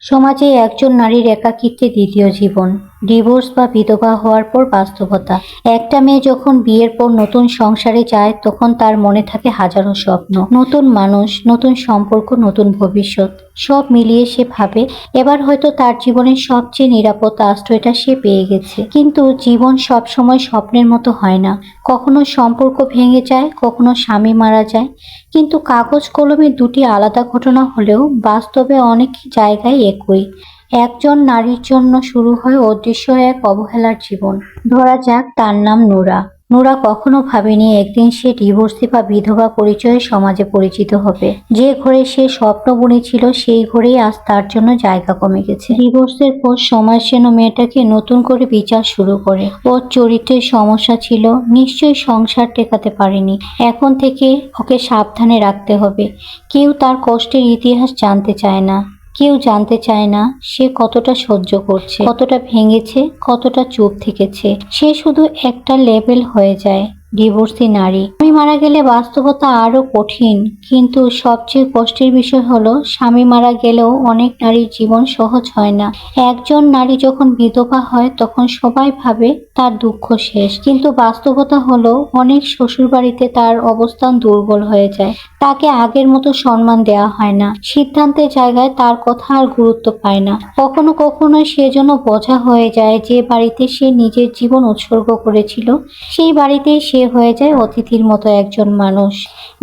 সমাজে একজন নারীর একাকিত্বে দ্বিতীয় জীবন, ডিভোর্স বা বিধবা হওয়ার পর বাস্তবতা। একটা মেয়ে যখন বিয়ের পর নতুন সংসারে যায় তখন তার মনে থাকে হাজারো স্বপ্ন, নতুন মানুষ, নতুন সম্পর্ক, নতুন ভবিষ্যৎ। সব মিলিয়ে সে ভাবে এবার হয়তো তার জীবনের সবচেয়ে নিরাপদ আশ্রয়টা সে পেয়ে গেছে। কিন্তু জীবন সবসময় স্বপ্নের মতো হয় না। কখনো সম্পর্ক ভেঙে যায়, কখনো স্বামী মারা যায়। কিন্তু কাগজ কলমে দুটি আলাদা ঘটনা হলেও বাস্তবে অনেক জায়গায় একই। একজন নারীর জন্য শুরু হয় অদৃশ্য এক অবহেলার জীবন। ধরা যাক তার নাম নোরা। নোরা কখনো ভাবেনি একদিন সে ডিভোর্সি বা বিধবা পরিচয়ে সমাজে পরিচিত হবে। যে ঘরে সে স্বপ্ন বুনেছিল সেই ঘরেই আজ তার জন্য জায়গা কমে গেছে। ডিভোর্সের পর সমাজ যেন মেয়েটাকে নতুন করে বিচার শুরু করে। ওর চরিত্রের সমস্যা ছিল, নিশ্চয়ই সংসার টেকাতে পারেনি, এখন থেকে ওকে সাবধানে রাখতে হবে। কেউ তার কষ্টের ইতিহাস জানতে চায় না। কেউ জানতে চায় না সে কতটা সহ্য করছে, কতটা ভেঙেছে, কতটা চুপ থেকেছে। সে শুধু একটা লেবেল হয়ে যায়, ডিভোর্সি নারী। স্বামী মারা গেলে বাস্তবতা আরো কঠিন, কিন্তু সবচেয়ে কষ্টের বিষয় হলো স্বামী মারা গেলেও অনেক নারীর জীবন সহজ হয় না। একজন নারী যখন বিধবা হয় তখন সবাই ভাবে তার দুঃখ শেষ, কিন্তু বাস্তবতা হলো অনেক শ্বশুরবাড়িতে তার অবস্থান দুর্বল হয়ে যায়। তাকে আগের মতো সম্মান দেওয়া হয় না, সিদ্ধান্তের জায়গায় তার কথা আর গুরুত্ব পায় না। কখনো কখনো সে যেন বোঝা হয়ে যায়। যে বাড়িতে সে নিজের জীবন উৎসর্গ করেছিল সেই বাড়িতেই সে হয়ে যায় অতিথির মতো একজন মানুষ।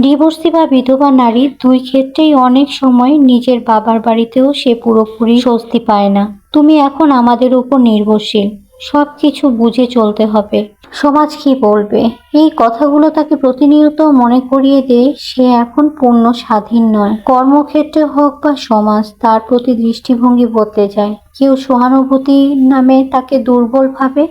ডিভোর্সি বা বিধবা নারীর দুই ক্ষেত্রেই অনেক সময় নিজের বাবার বাড়িতেও সে পুরোপুরি স্বস্তি পায় না। তুমি এখন আমাদের উপর নির্ভরশীল, সবকিছু বুঝে চলতে হবে, সমাজ কি বলবে, এই কথাগুলো তাকে প্রতিনিয়ত মনে করিয়ে দেয় সে এখন পূর্ণ স্বাধীন নয়। কর্মক্ষেত্রে হোক বা সমাজ, তার প্রতি দৃষ্টিভঙ্গি বদলে যায়। কেউ সহানুভূতির নামে তাকে দুর্বল ভাবে,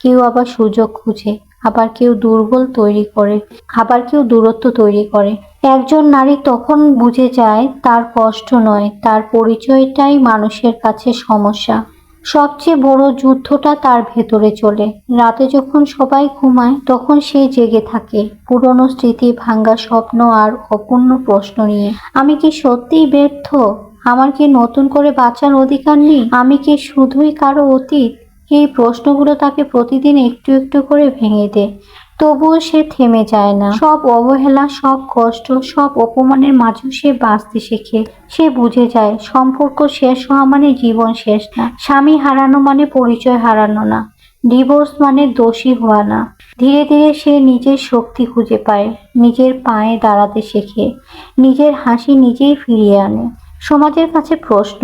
কেউ আবার সুযোগ খুঁজে, আবার কেউ দুর্বল তৈরি করে, আবার কেউ দূরত্ব তৈরি করে। একজন নারী তখন বুঝে যায় তার কষ্ট নয়, তার পরিচয়টাই মানুষের কাছে সমস্যা। সবচেয়ে বড় যুদ্ধটা তার ভেতরে চলে। রাতে যখন সবাই ঘুমায় তখন সে জেগে থাকে, পুরনো স্মৃতি, ভাঙ্গা স্বপ্ন আর অপূর্ণ প্রশ্ন নিয়ে। আমি কি সত্যিই ব্যর্থ? আমার কি নতুন করে বাঁচার অধিকার নেই? আমি কি শুধুই কারো অতীত? এই প্রশ্নগুলো তাকে প্রতিদিন একটু একটু করে ভেঙে দেয়। তবুও সে থেমে যায় না। সব অবহেলা, সব কষ্ট, সব অপমানের মাঝেও সে বাঁচতে শেখে। সে বুঝে যায় সম্পর্ক শেষ হওয়া মানে জীবন শেষ না, স্বামী হারানো মানে পরিচয় হারানো না, ডিভোর্স মানে দোষী হওয়া না। ধীরে ধীরে সে নিজের শক্তি খুঁজে পায়, নিজের পায়ে দাঁড়াতে শেখে, নিজের হাসি নিজেই ফিরিয়ে আনে। সমাজের কাছে প্রশ্ন,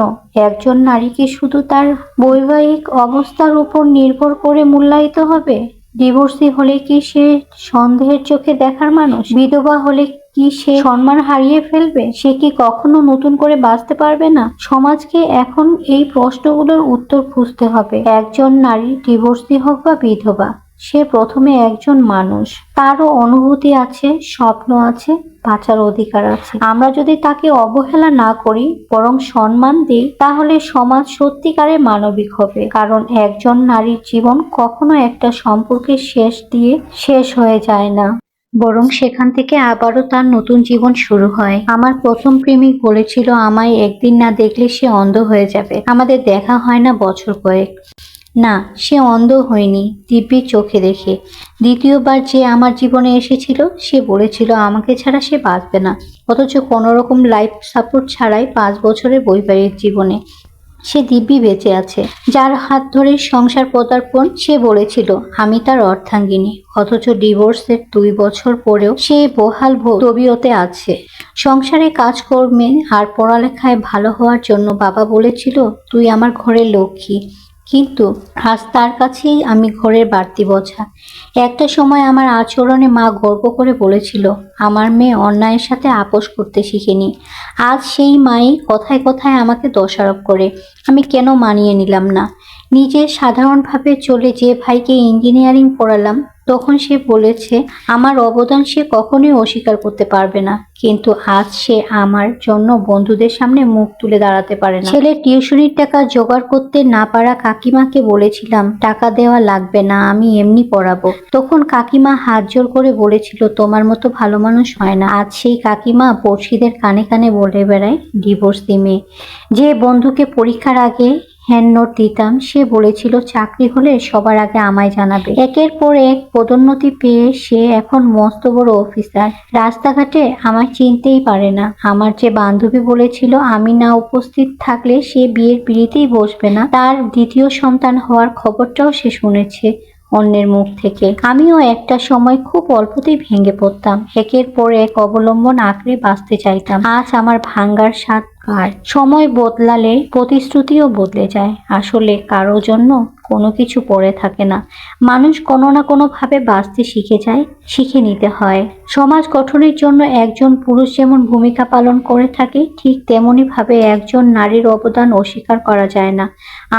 একজন নারী কি শুধু তার বৈবাহিক অবস্থার উপর নির্ভর করে মূল্যায়িত হবে? ডিভোর্সি হলে কি সে সন্দেহের চোখে দেখার মানুষ? বিধবা হলে কি সে সম্মান হারিয়ে ফেলবে? সে কি কখনো নতুন করে বাঁচতে পারবে না? সমাজকে এখন এই প্রশ্নগুলোর উত্তর খুঁজতে হবে। একজন নারী ডিভোর্সি হোক বা বিধবা, সে প্রথমে একজন মানুষ। তারও অনুভূতি আছে, স্বপ্ন আছে, বাঁচার অধিকার আছে। আমরা যদি তাকে অবহেলা না করি, বরং সম্মান দিই, তাহলে সমাজ সত্যিকারের মানবিক হবে। কারণ একজন নারীর জীবন কখনো একটা সম্পর্কের শেষ দিয়ে শেষ হয়ে যায় না, বরং সেখান থেকে আবারও তার নতুন জীবন শুরু হয়। আমার প্রথম প্রেমিক বলেছিল আমায় একদিন না দেখলে সে অন্ধ হয়ে যাবে। আমাদের দেখা হয় না বছর কয়েক। না, সে অন্ধ হয়নি, দিব্যি চোখে দেখে। দ্বিতীয়বার যে আমার জীবনে এসেছিল সে বলেছিল আমাকে ছাড়া সে বাঁচবে না, অথচ কোনো রকম লাইফ সাপোর্ট ছাড়াই 5 বছরের বৈবাহিক জীবনে সে দিব্যি বেঁচে আছে। যার হাত ধরে সংসার পদার্পণ, সে বলেছিল আমি তার অর্ধাঙ্গিনী, অথচ ডিভোর্সের 2 বছর পরেও সে বহাল তবিয়তে আছে। সংসারে কাজকর্মে আর পড়ালেখায় ভালো হওয়ার জন্য বাবা বলেছিল তুই আমার ঘরের লক্ষ্মী, কিন্তু আজ তার কাছেই আমি ঘরের বাড়তি বোঝা। একটা সময় আমার আচরণে মা গর্ব করে বলেছিল আমার মেয়ে অন্যায়ের সাথে আপোষ করতে শিখেনি। আজ সেই মাই কথায় কথায় আমাকে দোষারোপ করে। আমি কেন মানিয়ে নিলাম না? নিজে সাধারণভাবে চলে যে ভাইকে ইঞ্জিনিয়ারিং পড়ালাম, তখন সে বলেছে আমার অবদান সে কখনোই অস্বীকার করতে পারবে না, কিন্তু আজ সে আমার জন্য বন্ধুদের সামনে মুখ তুলে দাঁড়াতে পারে না। ছেলের টিউশনির টাকা জোগাড় করতে না পারা কাকিমাকে বলেছিলাম টাকা দেওয়া লাগবে না, আমি এমনি পড়াবো। তখন কাকিমা হাত জোর করে বলেছিল তোমার মতো ভালো মানুষ হয় না। আজ সেই কাকিমা পড়শিদের কানে কানে বলে বেড়ায় ডিভোর্স দিমে। যে বন্ধুকে পরীক্ষার আগে হ্যান্ড নোট দিতাম, সে বলেছিল চাকরি হলে সবার আগে আমায় জানাবে। একের পর এক পদোন্নতি পেয়ে সে এখন মস্ত বড় অফিসার। রাস্তাঘাটে আমায় চিনতেই পারে না। আমার যে বান্ধবী বলেছিল আমি না উপস্থিত থাকলে সে বিয়ের পিঁড়িতেই বসবে না, তার দ্বিতীয় সন্তান হওয়ার খবরটাও সে শুনেছে অন্যের মুখ থেকে। আমিও একটা সময় খুব অল্পতেই ভেঙে পড়তাম, একের পর এক অবলম্বন আঁকড়ে বাঁচতে চাইতাম। আজ আমার ভাঙ্গার স্বাদ কার। সময় বদলালে প্রতিশ্রুতিও বদলে যায়। আসলে কারো জন্য কোনো কিছু পড়ে থাকে না, মানুষ কোনো না কোনো ভাবে বাঁচতে শিখে যায়, শিখে নিতে হয়। সমাজ গঠনের জন্য একজন পুরুষ যেমন ভূমিকা পালন করে থাকে, ঠিক তেমনি ভাবে একজন নারীর অবদান অস্বীকার করা যায় না।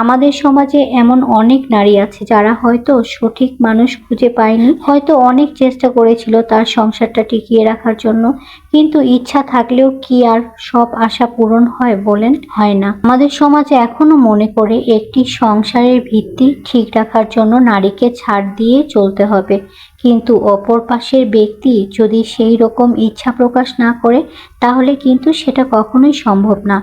আমাদের সমাজে এমন অনেক নারী আছে যারা হয়তো সঠিক মানুষ খুঁজে পায়নি, হয়তো অনেক চেষ্টা করেছিল তার সংসারটা টিকিয়ে রাখার জন্য, কিন্তু ইচ্ছা থাকলেও কি আর সব আশা পূরণ হয় বলেন? হয় না। আমাদের সমাজে এখনো মনে করে একটি সংসারের ভিত্তি ঠিক রাখার জন্য নারীকে ছাড় দিয়ে চলতে হবে, কিন্তু অপর পাশের ব্যক্তি যদি সেই রকম ইচ্ছা প্রকাশ না করে তাহলে কিন্তু সেটা কখনোই সম্ভব না।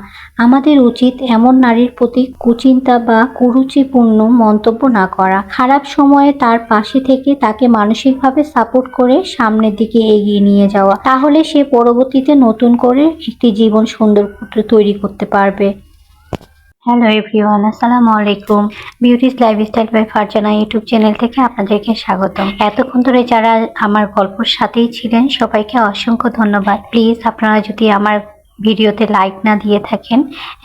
আমাদের উচিত এমন নারীর প্রতি কুচিন্তা বা কুরুচিপূর্ণ মন্তব্য না করা, খারাপ সময়ে তার পাশে থেকে তাকে মানসিকভাবে সাপোর্ট করে সামনের দিকে এগিয়ে নিয়ে যাওয়া। তাহলে সে পরবর্তীতে নতুন করে একটি জীবন সুন্দর তৈরি করতে পারবে। হ্যালো এভরিওয়ান, আসসালামু আলাইকুম। Beauty's lifestyle by Farzana YouTube channel থেকে আপনাদেরকে স্বাগতম। এতক্ষণ ধরে যারা আমার গল্পের সাথেই ছিলেন সবাইকে অসংখ্য ধন্যবাদ। প্লিজ আপনারা যদি আমার ভিডিওতে লাইক না দিয়ে থাকেন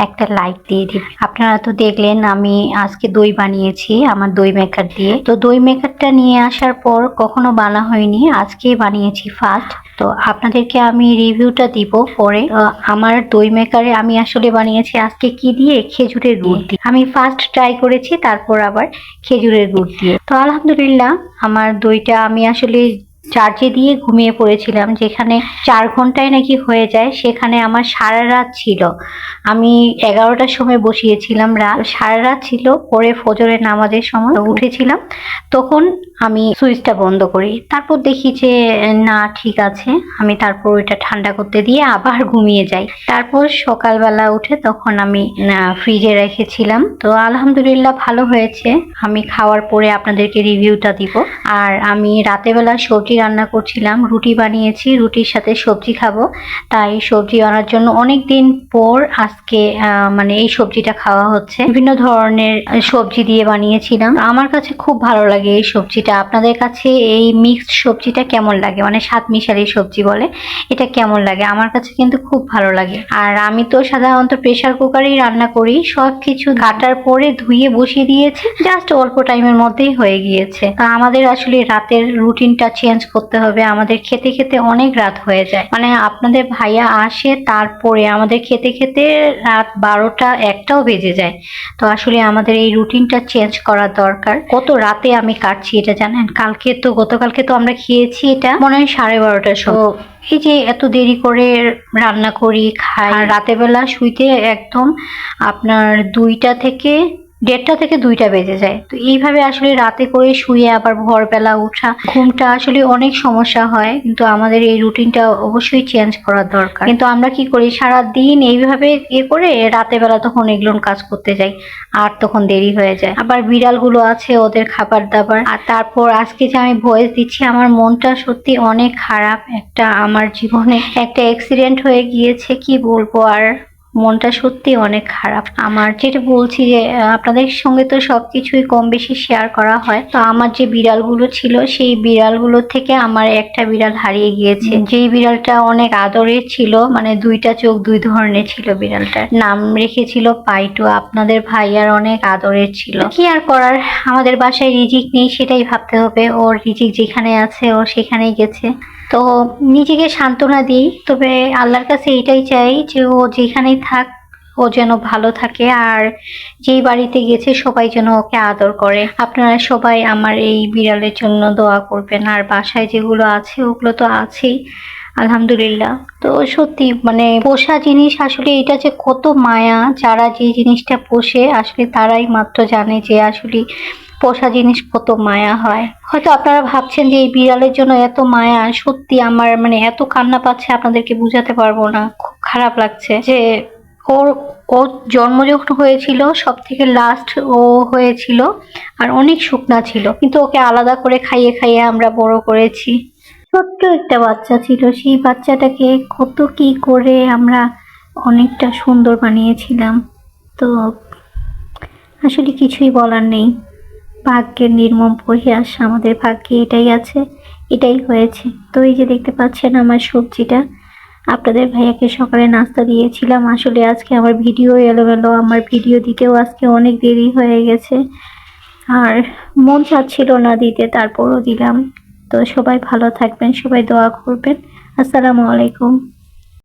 একটা লাইক দিয়ে দিবেন। আপনারা তো দেখলেন আমি আজকে দই বানিয়েছি আমার দই মেকার দিয়ে। তো দই মেকারটা নিয়ে আসার পর কখনো বানা হয়নি, আজকেই বানিয়েছি ফার্স্ট। তো আপনাদেরকে আমি রিভিউটা দিব পরে। আমার দই মেকারে আমি আসলে বানিয়েছি আজকে কি দিয়ে, খেজুরের গুড় দিয়ে। আমি ফার্স্ট ট্রাই করেছি, তারপর আবার খেজুরের গুড় দিয়ে। তো আলহামদুলিল্লাহ আমার দইটা আমি আসলে চার্জে দিয়ে ঘুমিয়ে পড়েছিলাম, যেখানে 4 ঘন্টায় নাকি হয়ে যায়, সেখানে আমার সারা রাত ছিল। আমি 11টার সময় বসিয়েছিলাম, সারা রাত ছিল। পরে ফজরের নামাজের সময় উঠেছিলাম, তখন আমি সুইচটা বন্ধ করি। তারপর দেখি যে না ঠিক আছে, আমি তারপর ওইটা ঠান্ডা করতে দিয়ে আবার ঘুমিয়ে যাই। তারপর সকালবেলা উঠে তখন আমি ফ্রিজে রেখেছিলাম। তো আলহামদুলিল্লাহ ভালো হয়েছে। আমি খাওয়ার পরে আপনাদেরকে রিভিউটা দিব। আর আমি রাতেবেলা সবজি রান্না করছিলাম, রুটি বানিয়েছি, রুটির সাথে সবজি খাবো, তাই সবজি আনার জন্য অনেক দিন পর আজকে মানে এই সবজিটা খাওয়া হচ্ছে। বিভিন্ন ধরনের সবজি দিয়ে বানিয়েছিলাম। আমার কাছে খুব ভালো লাগে এই সবজিটা। আপনাদের কাছে এই মিক্সড সবজিটা কেমন লাগে, মানে সাত মিশালি সবজি বলে, এটা কেমন লাগে? আমার কাছে কিন্তু খুব ভালো লাগে। আর আমি তো সাধারণত প্রেসার কুকারেই রান্না করি, সবকিছু কাটার পরে ধুয়ে বসিয়ে দিয়েছি, জাস্ট অল্প টাইমের মধ্যেই হয়ে গিয়েছে। তা আমাদের আসলে রাতের রুটিনটা চেঞ্জ করতে হবে, আমাদের খেতে খেতে অনেক রাত হয়ে যায়। মানে আপনাদের ভাইয়া আসে, তারপরে আমাদের খেতে খেতে রাত 12টা 1টাও বেজে যায়। তো আসলে আমাদের এই রুটিনটা চেঞ্জ করা দরকার। কত রাতে আমি কাটছি এটা জানেন? গতকালকে তো আমরা খেয়েছি এটা মনে হয় 12:30টার সময়। এই যে এত দেরি করে রান্না করি, খাই, আর রাতের বেলা শুইতে একদম আপনার 2টা থেকে 1:30 থেকে 2টা বেজে যায়। তো এইভাবে আসলে রাতে করে শুয়ে আবার ভোরবেলা ওঠা, ঘুমটা আসলে অনেক সমস্যা হয়। কিন্তু আমাদের এই রুটিনটা অবশ্যই চেঞ্জ করা দরকার। কিন্তু আমরা কি করি, সারা দিন এইভাবে করে রাতে বেলা তখন এগুলো কাজ করতে যাই, আর তখন দেরি হয়ে যায়। আবার বিড়ালগুলো আছে, ওদের খাবার দাবার। আর তারপর আজকে যে আমি ভয়েস দিচ্ছি, আমার মনটা সত্যি অনেক খারাপ। আমার জীবনে একটা অ্যাক্সিডেন্ট হয়ে গিয়েছে, কি বলবো আর, মনটা সত্যি অনেক খারাপ। আমার যেটা বলছি যে আপনাদের সঙ্গে তো সবকিছুই কম বেশি শেয়ার করা হয়। তো আমার যে বিড়ালগুলো ছিল, সেই বিড়ালগুলো থেকে আমার একটা বিড়াল হারিয়ে গিয়েছে। যেই বিড়ালটা অনেক আদরের ছিল, মানে 2টা চোখ 2 ধরনের ছিল। বিড়ালটার নাম রেখেছিল পাইটু। আপনাদের ভাইয়ার অনেক আদরের ছিল। কি আর করার, আমাদের বাসায় রিজিক নেই, সেটাই ভাবতে হবে। ওর রিজিক যেখানে আছে ও সেখানেই গেছে। তো নিজেকে সান্ত্বনা দিই, তবে আল্লাহর কাছে এটাই চাই যে ও যেখানেই থাক, ও ও যেন ভালো থাকে, আর যেই বাড়িতে গেছে সবাই যেন ওকে আদর করে। আপনারা সবাই আমার এই বিড়ালের জন্য দোয়া করবেন। আর বাসায় যেগুলো আছে ওগুলো তো আছেই, আলহামদুলিল্লাহ। তো সত্যি মানে পোষা জিনিস আসলে এটা যে কত মায়া, যারা যে জিনিসটা পোষে আসলে তারাই মাত্র জানে যে আসলে পোষা জিনিস কত মায়া হয়। হয়তো আপনারা ভাবছেন যে এই বিড়ালের জন্য এত মায়া, সত্যি আমার মানে এত কান্না পাচ্ছে আপনাদেরকে বুঝাতে পারবো না। খুব খারাপ লাগছে যে ওর ওর জন্ম যখন হয়েছিল সব থেকে লাস্ট ও হয়েছিল, আর অনেক শুকনা ছিল, কিন্তু ওকে আলাদা করে খাইয়ে খাইয়ে আমরা বড় করেছি। ছোট্ট একটা বাচ্চা ছিল, সেই বাচ্চাটাকে কত কি করে আমরা অনেকটা সুন্দর বানিয়েছিলাম। তো আসলে কিছুই বলার নেই, ভাগ্যের নির্মম পরিহাস। আমাদের ভাগ্যে এটাই আছে, এটাই হয়েছে। তো এই যে দেখতে পাচ্ছেন আমার সবজিটা, আপনাদের ভাইয়াকে সকালে নাস্তা দিয়েছিলাম। আসলে আজকে আমার ভিডিও এলোমেলো, আমার ভিডিও দিতেও আজকে অনেক দেরি হয়ে গেছে, আর মন চাচ্ছিল না দিতে, তারপরও দিলাম। তো সবাই ভালো থাকবেন, সবাই দোয়া করবেন। আসসালামু আলাইকুম।